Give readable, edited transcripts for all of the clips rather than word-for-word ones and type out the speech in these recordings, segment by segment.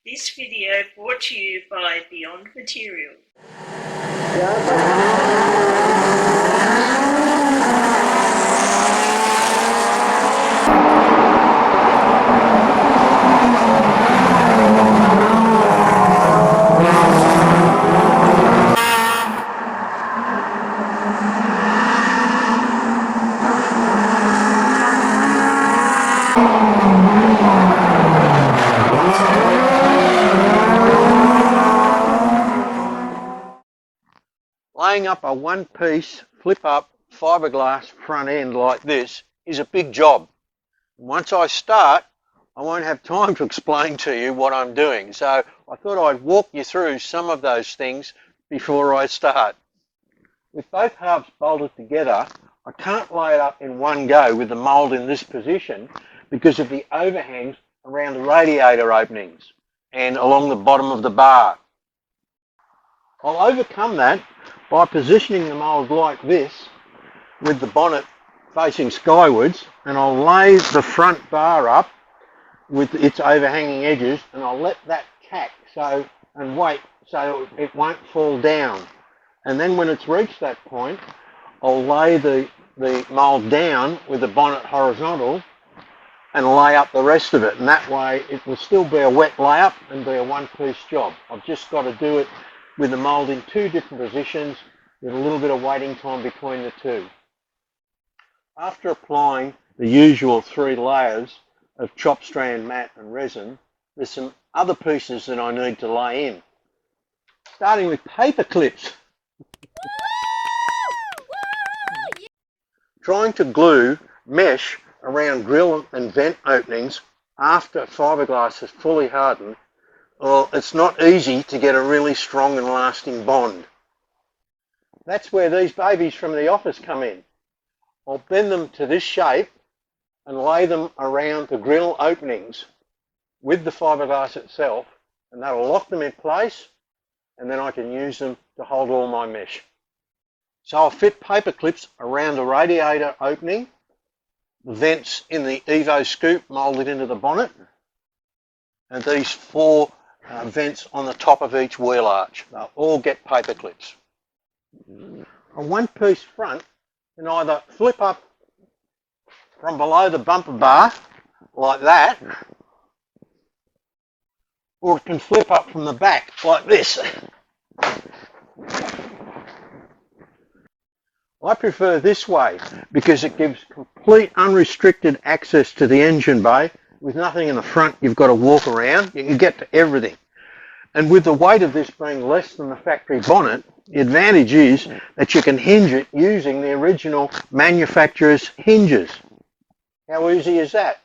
This video brought to you by Beyond Material. Laying up a one-piece flip-up fiberglass front end like this is a big job. Once I start, I won't have time to explain to you what I'm doing. So I thought I'd walk you through some of those things before I start. With both halves bolted together, I can't lay it up in one go with the mould in this position because of the overhangs around the radiator openings and along the bottom of the bar. I'll overcome that by positioning the mould like this with the bonnet facing skywards, and I'll lay the front bar up with its overhanging edges, and I'll let that tack and wait so it won't fall down. And then when it's reached that point, I'll lay the mould down with the bonnet horizontal and lay up the rest of it, and that way it will still be a wet layup and be a one-piece job. I've just got to do it with the mould in two different positions with a little bit of waiting time between the two. After applying the usual 3 layers of chop strand mat and resin, there's some other pieces that I need to lay in, starting with paper clips. Trying to glue mesh around grill and vent openings after fiberglass is fully hardened, well, it's not easy to get a really strong and lasting bond. That's where these babies from the office come in. I'll bend them to this shape and lay them around the grill openings with the fiberglass itself, and that'll lock them in place, and then I can use them to hold all my mesh. So I'll fit paper clips around the radiator opening, the vents in the Evo scoop moulded into the bonnet, and these 4 vents on the top of each wheel arch. They'll all get paper clips. A one-piece front can either flip up from below the bumper bar like that, or it can flip up from the back like this. I prefer this way because it gives complete unrestricted access to the engine bay. With nothing in the front you've got to walk around, you can get to everything. And with the weight of this being less than the factory bonnet, the advantage is that you can hinge it using the original manufacturer's hinges. How easy is that?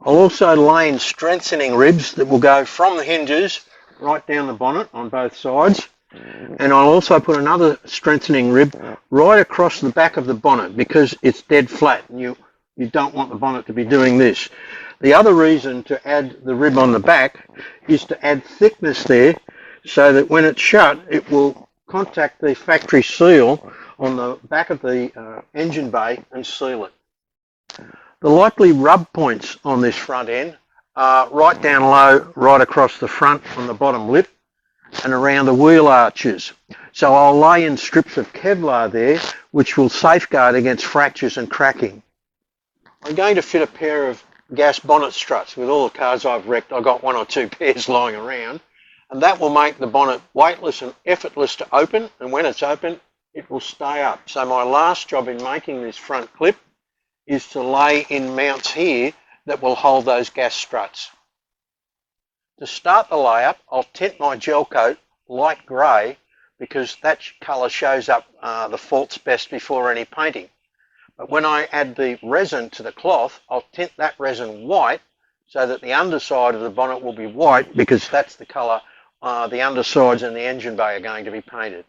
I'll also lay in strengthening ribs that will go from the hinges right down the bonnet on both sides. And I'll also put another strengthening rib right across the back of the bonnet because it's dead flat and you don't want the bonnet to be doing this. The other reason to add the rib on the back is to add thickness there so that when it's shut it will contact the factory seal on the back of the engine bay and seal it. The likely rub points on this front end are right down low, right across the front on the bottom lip and around the wheel arches. So I'll lay in strips of Kevlar there which will safeguard against fractures and cracking. I'm going to fit a pair of gas bonnet struts. With all the cars I've wrecked, I've got 1 or 2 pairs lying around, and that will make the bonnet weightless and effortless to open, and when it's open it will stay up. So my last job in making this front clip is to lay in mounts here that will hold those gas struts. To start the layup, I'll tint my gel coat light grey because that colour shows up the faults best before any painting. But when I add the resin to the cloth, I'll tint that resin white so that the underside of the bonnet will be white because that's the colour the undersides and the engine bay are going to be painted.